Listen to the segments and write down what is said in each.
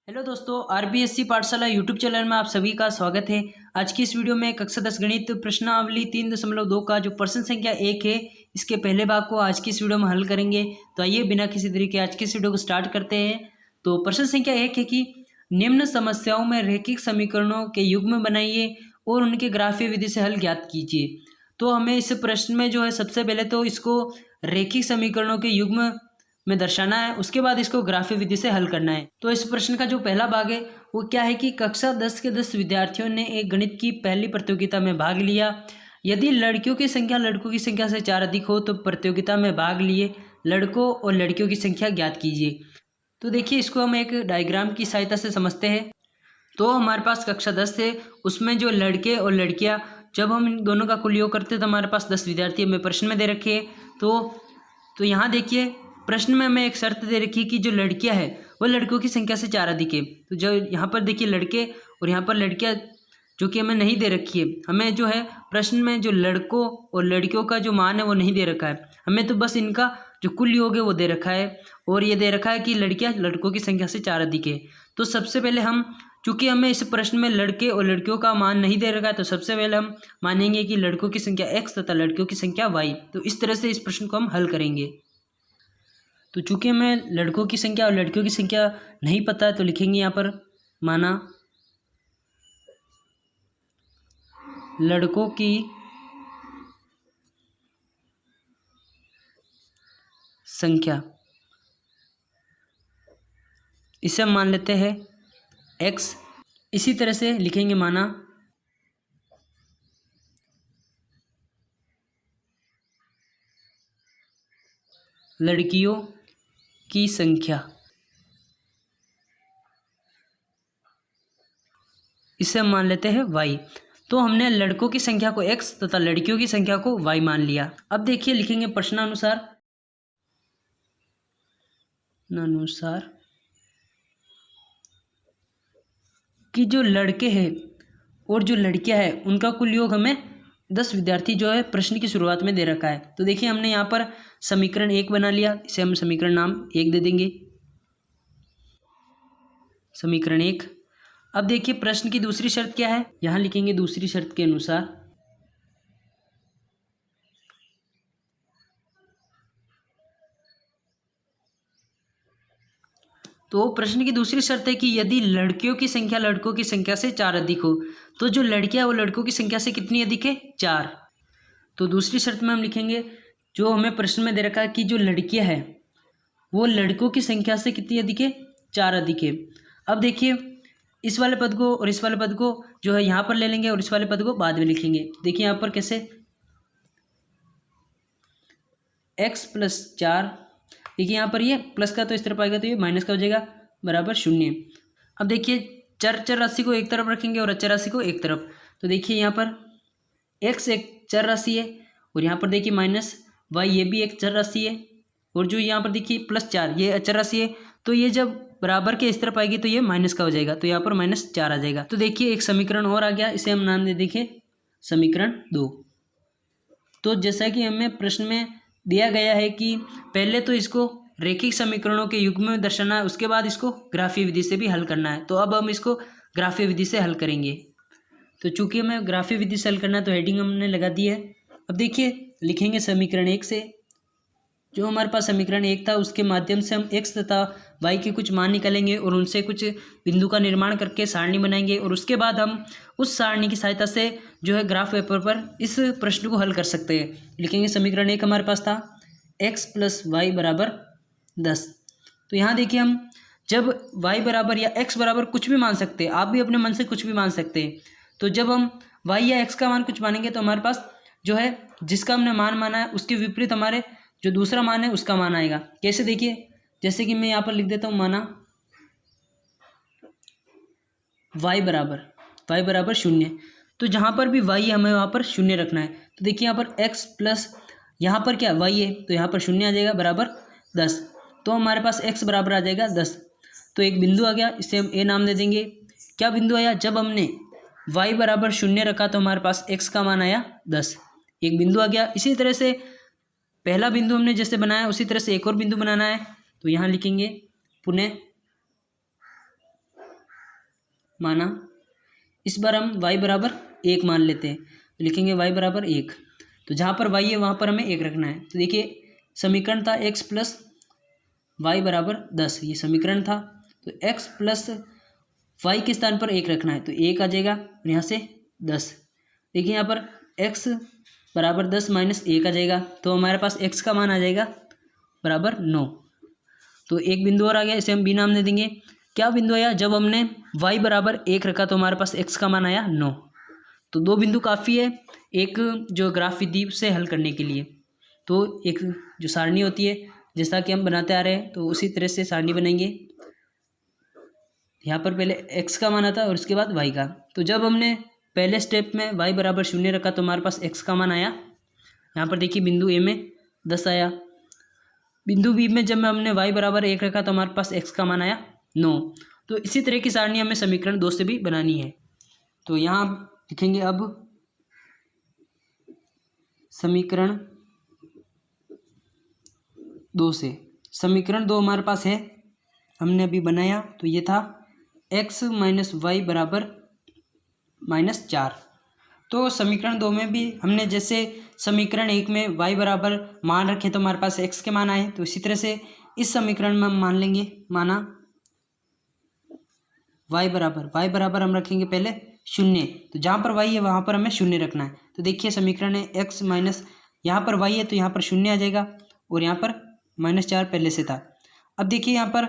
Hello दोस्तों, RBSC पाठशाला YouTube channel में आप सभी का स्वागत है। आज की इस वीडियो में कक्षा 10 गणित प्रश्नावली 3.2 का जो प्रश्न संख्या 1 है, इसके पहले भाग को आज की इस वीडियो में हल करेंगे। तो आइए बिना किसी देरी के आज की इस वीडियो को स्टार्ट करते हैं। तो प्रश्न संख्या 1 है कि निम्न समस्याओं में रैखिक समीकरणों के युग्म बनाइए और उनके ग्राफीय विधि से हल ज्ञात कीजिए। तो हमें इस प्रश्न में जो है सबसे पहले तो इसको रैखिक समीकरणों के युग्म में दर्शाना है, उसके बाद इसको ग्राफीय विधि से हल करना है। तो इस प्रश्न का जो पहला भाग है वो क्या है कि कक्षा 10 के 10 विद्यार्थियों ने एक गणित की पहली प्रतियोगिता में भाग लिया। यदि लड़कियों की संख्या लड़कों की संख्या से 4 अधिक हो तो प्रतियोगिता में भाग लिए लड़कों और लड़कियों की संख्या ज्ञात कीजिए। तो देखिए, इसको हम एक डायग्राम की सहायता से समझते हैं। तो हमारे पास कक्षा 10 है, उसमें जो लड़के और लड़कियां, जब हम इन दोनों का कुल योग करते हैं तो हमारे पास 10 विद्यार्थी हमें प्रश्न में दे रखे हैं। तो यहाँ देखिए, प्रश्न में हमें एक शर्त दे रखी है कि जो लड़कियां है वो लड़कों की संख्या से 4 अधिक है। तो जो यहाँ पर देखिए लड़के और यहाँ पर लड़कियां जो कि हमें नहीं दे रखी है, हमें जो है प्रश्न में जो लड़कों और लड़कियों का जो मान है वो नहीं दे रखा है, हमें तो बस इनका जो कुल योग है वो दे रखा है। और ये दे रखा है कि लड़कियां लड़कों की संख्या से 4 अधिक है। तो सबसे पहले हम, चूँकि हमें इस प्रश्न में लड़के और लड़कियों का मान नहीं दे रखा है, तो सबसे पहले हम मानेंगे कि लड़कों की संख्या x तथा लड़कियों की संख्या y। तो इस तरह से इस प्रश्न को हम हल करेंगे। तो चूंकि हमें लड़कों की संख्या और लड़कियों की संख्या नहीं पता है, तो लिखेंगे यहाँ पर माना लड़कों की संख्या, इसे हम मान लेते हैं x। इसी तरह से लिखेंगे माना लड़कियों की संख्या, इसे हम मान लेते हैं y। तो हमने लड़कों की संख्या को x तथा लड़कियों की संख्या को y मान लिया। अब देखिए, लिखेंगे प्रश्नानुसार कि जो लड़के हैं और जो लड़कियां हैं उनका कुल योग हमें 10 विद्यार्थी जो है प्रश्न की शुरुआत में दे रखा है। तो देखिए, हमने यहाँ पर समीकरण 1 बना लिया, इसे हम समीकरण नाम 1 दे देंगे, समीकरण 1। अब देखिए, प्रश्न की दूसरी शर्त क्या है, यहाँ लिखेंगे दूसरी शर्त के अनुसार तो प्रश्न की दूसरी शर्त है कि यदि लड़कियों की संख्या लड़कों की संख्या से 4 अधिक हो, तो जो लड़कियां वो लड़कों की संख्या से कितनी अधिक है, 4। तो दूसरी शर्त में हम लिखेंगे, जो हमें प्रश्न में दे रखा है कि जो लड़कियां हैं वो लड़कों की संख्या से कितनी अधिक है, 4 अधिक है। अब देखिए, इस वाले पद को और इस वाले पद को जो है यहाँ पर ले लेंगे और इस वाले पद को बाद में लिखेंगे। देखिए यहाँ पर कैसे, x + 4, देखिए यहाँ पर ये प्लस का तो इस तरफ आएगा तो ये माइनस का हो जाएगा, बराबर 0। अब देखिए, चर राशि को एक तरफ रखेंगे और अचर राशि को एक तरफ। तो देखिए यहाँ पर x एक चर राशि है और यहाँ पर देखिए माइनस y ये भी एक चर राशि है, और जो यहाँ पर देखिए +4 ये अचर राशि है। तो ये जब बराबर के इस तरफ आएगी तो ये माइनस का हो जाएगा, तो यहाँ पर -4 आ जाएगा। तो देखिए एक समीकरण और आ गया, इसे हम नाम दे देखिए समीकरण 2। तो जैसा कि हमें प्रश्न में दिया गया है कि पहले तो इसको रैखिक समीकरणों के युग्म में दर्शाना है, उसके बाद इसको ग्राफीय विधि से भी हल करना है। तो अब हम इसको ग्राफीय विधि से हल करेंगे। तो चूंकि हमें ग्राफीय विधि से हल करना है तो हेडिंग हमने लगा दी है। अब देखिए, लिखेंगे समीकरण 1 से, जो हमारे पास समीकरण 1 था उसके माध्यम से हम x तथा y के कुछ मान निकालेंगे और उनसे कुछ बिंदु का निर्माण करके सारणी बनाएंगे, और उसके बाद हम उस सारणी की सहायता से जो है ग्राफ पेपर पर इस प्रश्न को हल कर सकते हैं। लिखेंगे समीकरण 1 हमारे पास था x + y = 10। तो यहाँ देखिए, हम जब y बराबर या x बराबर कुछ भी मान सकते हैं, आप भी अपने मन से कुछ भी मान सकते हैं। तो जब हम y या x का मान कुछ मानेंगे तो हमारे पास जो है जिसका हमने मान माना है उसके विपरीत हमारे जो दूसरा मान है उसका मान आएगा। कैसे, देखिए जैसे कि मैं यहाँ पर लिख देता हूँ, माना y बराबर 0। तो जहाँ पर भी y है हमें वहाँ पर 0 रखना है। तो देखिए यहाँ पर x प्लस यहाँ पर क्या y है, तो यहाँ पर 0 आ जाएगा, बराबर 10। तो हमारे पास x बराबर आ जाएगा 10। तो एक बिंदु आ गया, इसे हम a नाम दे देंगे। क्या बिंदु आया, जब हमने y बराबर 0 रखा तो हमारे पास x का मान आया 10, एक बिंदु आ गया। इसी तरह से पहला बिंदु हमने जैसे बनाया उसी तरह से एक और बिंदु बनाना है। तो यहाँ लिखेंगे पुनः माना। इस बार हम y बराबर 1 मान लेते हैं, तो लिखेंगे y बराबर 1। तो जहाँ पर y है वहाँ पर हमें 1 रखना है। तो देखिए समीकरण था x प्लस वाई बराबर 10, ये समीकरण था। तो x प्लस वाई के स्थान पर 1 रखना है, तो 1 आ जाएगा और यहाँ से 10। देखिए यहाँ पर x बराबर 10 माइनस 1 आ जाएगा, तो हमारे पास x का मान आ जाएगा बराबर 9। तो एक बिंदु और आ गया, इसे हम b नाम दे देंगे। क्या बिंदु आया? जब हमने y बराबर 1 रखा तो हमारे पास x का मान आया 9। तो 2 बिंदु काफ़ी है एक जो ग्राफ विधि से हल करने के लिए। तो एक जो सारणी होती है जैसा कि हम बनाते आ रहे हैं, तो उसी तरह से सारणी बनाएंगे। यहाँ पर पहले x का मान आता और उसके बाद y का। तो जब हमने पहले स्टेप में y बराबर 0 रखा तो हमारे पास x का मान आया, यहाँ पर देखिए बिंदु a में 10 आया। बिंदु बी में जब हमने y बराबर 1 रखा तो हमारे पास x का मान आया 9। तो इसी तरह की सारणी हमें समीकरण 2 से भी बनानी है। तो यहाँ लिखेंगे अब समीकरण 2 से। समीकरण 2 हमारे पास है, हमने अभी बनाया, तो ये था x माइनस वाई बराबर -4। तो समीकरण 2 में भी हमने जैसे समीकरण 1 में y बराबर मान रखे तो हमारे पास x के मान आए, तो इसी तरह से इस समीकरण में हम मान लेंगे, माना y बराबर हम रखेंगे पहले 0। तो जहाँ पर y है वहाँ पर हमें 0 रखना है। तो देखिए समीकरण है x माइनस, यहाँ पर y है तो यहाँ पर 0 आ जाएगा और यहाँ पर -4 पहले से था। अब देखिए यहाँ पर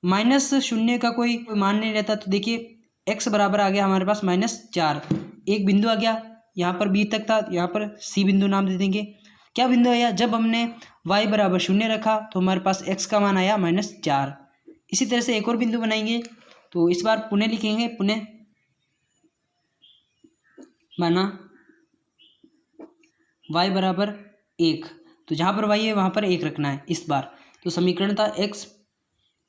-0 का कोई मान नहीं रहता, तो देखिए x बराबर आ गया हमारे पास -4। एक बिंदु आ गया, यहाँ पर b तक था, यहाँ पर c बिंदु नाम दे देंगे। क्या बिंदु आया? जब हमने y बराबर 0 रखा तो हमारे पास x का मान आया -4। इसी तरह से एक और बिंदु बनाएंगे, तो इस बार पुनः लिखेंगे, पुनः माना y बराबर 1। तो जहाँ पर y है वहाँ पर 1 रखना है इस बार। तो समीकरण था x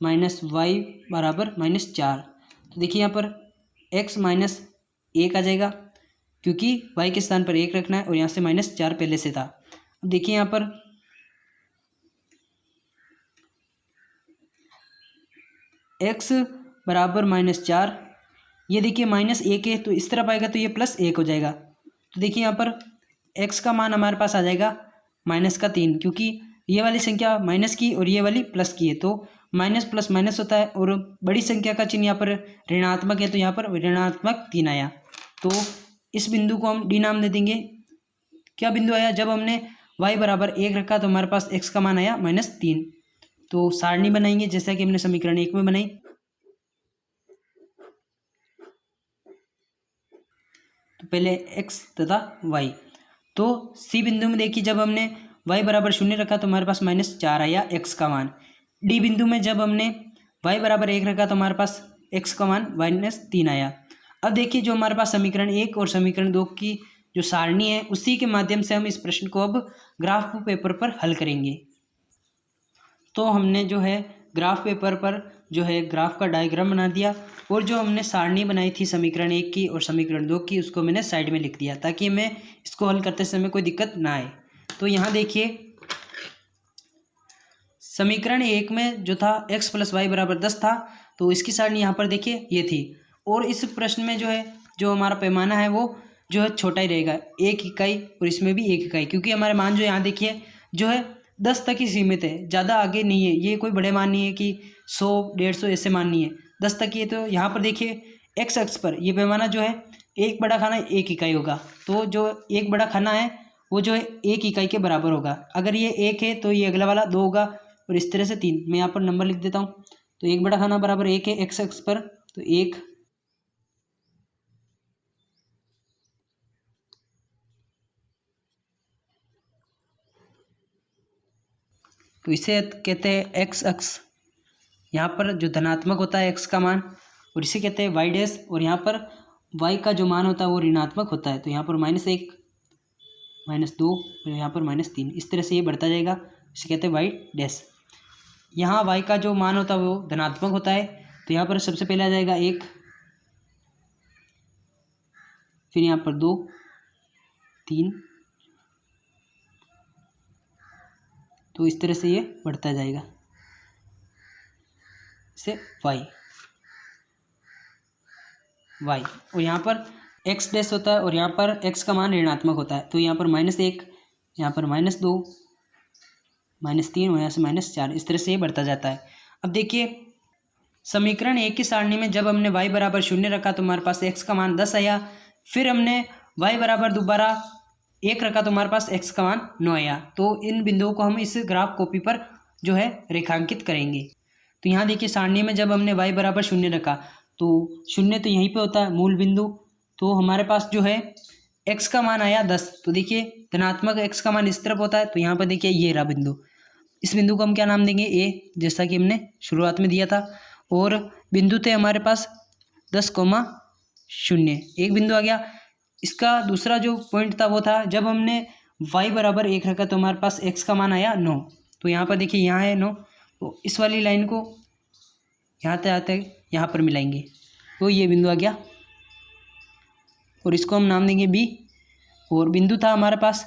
माइनस वाई बराबर -4। तो देखिए यहाँ पर x माइनस 1 आ जाएगा, क्योंकि y के स्थान पर 1 रखना है और यहाँ से -4 पहले से था। अब देखिए यहाँ पर x बराबर -4, ये देखिए -1 है तो इस तरफ आएगा तो ये +1 हो जाएगा। तो देखिए यहाँ पर x का मान हमारे पास आ जाएगा -3, क्योंकि ये वाली संख्या माइनस की और ये वाली प्लस की है, तो माइनस प्लस माइनस होता है और बड़ी संख्या का चिन्ह यहाँ पर ऋणात्मक है, तो यहाँ पर ऋणात्मक 3 आया। तो इस बिंदु को हम डी नाम दे देंगे। क्या बिंदु आया? जब हमने y बराबर 1 रखा तो हमारे पास x का मान आया -3। तो सारणी बनाएंगे जैसा कि हमने समीकरण 1 में बनाई। तो पहले x तथा y। तो सी बिंदु में देखिए जब हमने y बराबर 0 रखा तो हमारे पास -4 आया x का मान। डी बिंदु में जब हमने y बराबर 1 रखा तो हमारे पास x का मान -3 आया। अब देखिए जो हमारे पास समीकरण 1 और समीकरण 2 की जो सारणी है उसी के माध्यम से हम इस प्रश्न को अब ग्राफ पेपर पर हल करेंगे। तो हमने जो है ग्राफ पेपर पर जो है ग्राफ का डायग्राम बना दिया और जो हमने सारणी बनाई थी समीकरण 1 की और समीकरण 2 की उसको मैंने साइड में लिख दिया ताकि हमें इसको हल करते समय कोई दिक्कत ना आए। तो यहाँ देखिए समीकरण 1 में जो था x प्लस वाई बराबर 10 था, तो इसकी सारणी यहाँ पर देखिए ये थी। और इस प्रश्न में जो है जो हमारा पैमाना है वो जो है छोटा ही रहेगा, 1 इकाई, और इसमें भी 1 इकाई, क्योंकि हमारे मान जो यहाँ देखिए जो है 10 तक ही सीमित है, ज़्यादा आगे नहीं है। ये कोई बड़े मान नहीं है कि 100 150 ऐसे मान नहीं है, 10 तक ही है। तो यहाँ पर देखिए x अक्ष पर ये पैमाना जो है एक बड़ा खाना 1 इकाई होगा, तो जो एक बड़ा खाना है वो जो है 1 इकाई के बराबर होगा। अगर ये 1 है तो ये अगला वाला 2 होगा और इस तरह से 3। मैं यहाँ पर नंबर लिख देता हूँ। तो एक बड़ा खाना बराबर 1 है x अक्ष पर, तो 1। तो इसे कहते हैं x अक्ष, यहाँ पर जो धनात्मक होता है x का मान, और इसे कहते हैं y डैश, और यहाँ पर y का जो मान होता है वो ऋणात्मक होता है। तो यहाँ पर -1 -2 और यहाँ पर -3, इस तरह से ये बढ़ता जाएगा, इसे कहते हैं y डैश। यहाँ y का जो मान होता है वो धनात्मक होता है, तो यहाँ पर सबसे पहले आ जाएगा 1, फिर यहाँ पर 2 3, तो इस तरह से ये बढ़ता जाएगा, इसे y। वाई, और यहाँ पर एक्स डैश होता है और यहाँ पर एक्स का मान ऋणात्मक होता है। तो यहाँ पर -1, यहाँ पर -2, -3 और यहाँ से -4, इस तरह से ये बढ़ता जाता है। अब देखिए समीकरण 1 की सारणी में जब हमने y बराबर 0 रखा तो हमारे पास x का मान 10 आया। फिर हमने y बराबर दोबारा 1 रखा तो हमारे पास x का मान 9 आया। तो इन बिंदुओं को हम इस ग्राफ कॉपी पर जो है रेखांकित करेंगे। तो यहाँ देखिए सारणी में जब हमने y बराबर 0 रखा तो 0 तो यहीं पे होता है मूल बिंदु, तो हमारे पास जो है x का मान आया 10। तो देखिए धनात्मक x का मान इस तरफ होता है, तो यहाँ पर देखिए ये रहा बिंदु, इस बिंदु को हम क्या नाम देंगे a, जैसा कि हमने शुरुआत में दिया था। और बिंदु थे हमारे पास 10,0, एक बिंदु आ गया। इसका दूसरा जो पॉइंट था वो था जब हमने y बराबर 1 रखा तो हमारे पास x का मान आया 9। तो यहाँ पर देखिए यहाँ है 9, तो इस वाली लाइन को यहाँ तक आते यहाँ पर मिलाएंगे तो ये बिंदु आ गया और इसको हम नाम देंगे b। और बिंदु था हमारे पास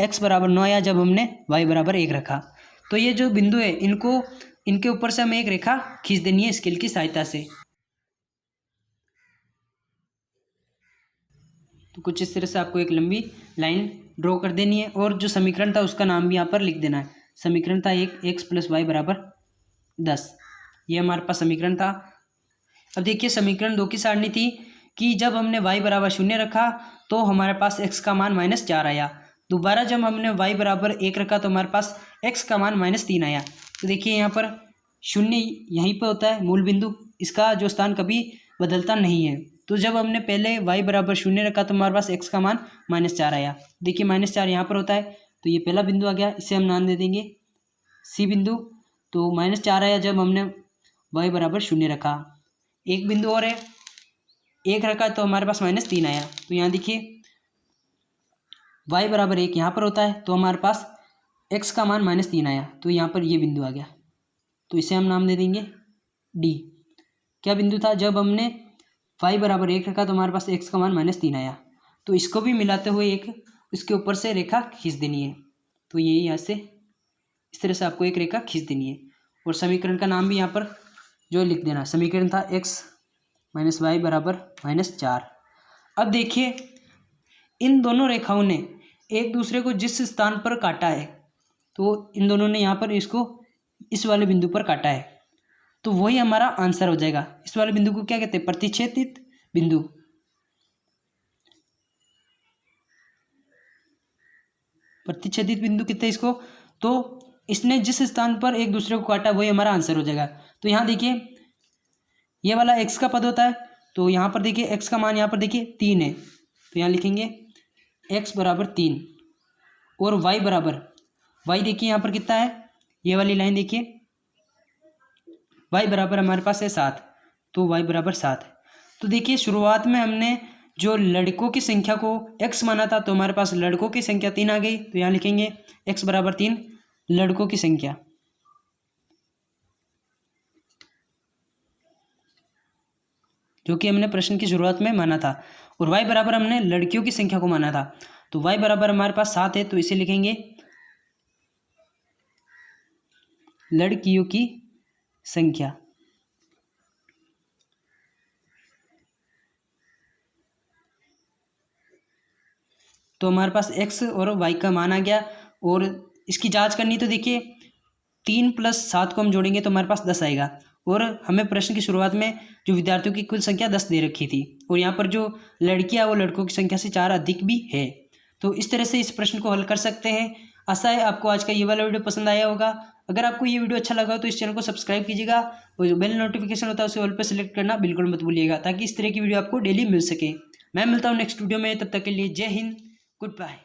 x बराबर 9 आया जब हमने y बराबर 1 रखा। तो ये जो बिंदु है इनको इनके ऊपर से हमें एक रेखा खींच देनी है स्केल की सहायता से। तो कुछ इस तरह से आपको एक लंबी लाइन ड्रॉ कर देनी है और जो समीकरण था उसका नाम भी यहाँ पर लिख देना है। समीकरण था एक x + y बराबर 10, ये हमारे पास समीकरण था। अब देखिए समीकरण 2 की सारणी थी कि जब हमने y बराबर 0 रखा तो हमारे पास x का मान -4 आया। दोबारा जब हमने y बराबर 1 रखा तो हमारे पास x का मान -3 आया। तो देखिए यहाँ पर 0 यहीं पर होता है मूल बिंदु, इसका जो स्थान कभी बदलता नहीं है। तो जब हमने पहले y बराबर 0 रखा तो हमारे पास x का मान -4 आया। देखिए -4 यहाँ पर होता है, तो ये पहला बिंदु आ गया, इसे हम नाम दे देंगे C बिंदु। तो -4 आया जब हमने y बराबर 0 रखा। एक बिंदु और है, 1 रखा तो हमारे पास -3 आया। तो यहाँ देखिए y बराबर 1 यहाँ पर होता है, तो हमारे पास x का मान -3 आया। तो यहाँ पर ये बिंदु आ गया, तो इसे हम नाम दे देंगे D। क्या बिंदु था जब हमने y बराबर 1 रखा तो हमारे पास x का मान -3 आया। तो इसको भी मिलाते हुए एक इसके ऊपर से रेखा खींच देनी है। तो ये यहाँ से इस तरह से आपको एक रेखा खींच देनी है और समीकरण का नाम भी यहाँ पर जो लिख देना। समीकरण था x - y बराबर -4। अब देखिए इन दोनों रेखाओं ने एक दूसरे को जिस स्थान पर काटा है, तो इन दोनों ने यहाँ पर इसको इस वाले बिंदु पर काटा है, तो वही हमारा आंसर हो जाएगा। इस वाले बिंदु को क्या कहते हैं? प्रतिच्छेदित बिंदु। प्रतिच्छेदित बिंदु कहते हैं इसको। तो इसने जिस स्थान पर एक दूसरे को काटा वही हमारा आंसर हो जाएगा। तो यहाँ देखिए ये वाला x का पद होता है, तो यहाँ पर देखिए x का मान यहाँ पर देखिए 3 है, तो यहाँ लिखेंगे x बराबर 3 और y बराबर y देखिए यहाँ पर कितना है, ये वाली लाइन देखिए y बराबर हमारे पास है 7, तो y बराबर 7। तो देखिए शुरुआत में हमने जो लड़कों की संख्या को x माना था, तो हमारे पास लड़कों की संख्या 3 आ गई। तो यहाँ लिखेंगे x बराबर 3 लड़कों की संख्या, जो कि हमने प्रश्न की शुरुआत में माना था। और y बराबर हमने लड़कियों की संख्या को माना था, तो y बराबर हमारे पास 7 है, तो इसे लिखेंगे लड़कियों की संख्या। तो हमारे पास x और y का मान आ गया और इसकी जांच करनी, तो देखिए 3 + 7 को हम जोड़ेंगे तो हमारे पास 10 आएगा। और हमें प्रश्न की शुरुआत में जो विद्यार्थियों की कुल संख्या 10 दे रखी थी और यहाँ पर जो लड़कियाँ वो लड़कों की संख्या से 4 अधिक भी है। तो इस तरह से इस प्रश्न को हल कर सकते हैं। आशा है आपको आज का ये वाला वीडियो पसंद आया होगा। अगर आपको ये वीडियो अच्छा लगा तो इस चैनल को सब्सक्राइब कीजिएगा और जो बेल नोटिफिकेशन होता है उसे ऑल पर सिलेक्ट करना बिल्कुल मत भूलिएगा, ताकि इस तरह की वीडियो आपको डेली मिल सके। मैं मिलता हूँ नेक्स्ट वीडियो में, तब तक के लिए जय हिंद, गुड बाय।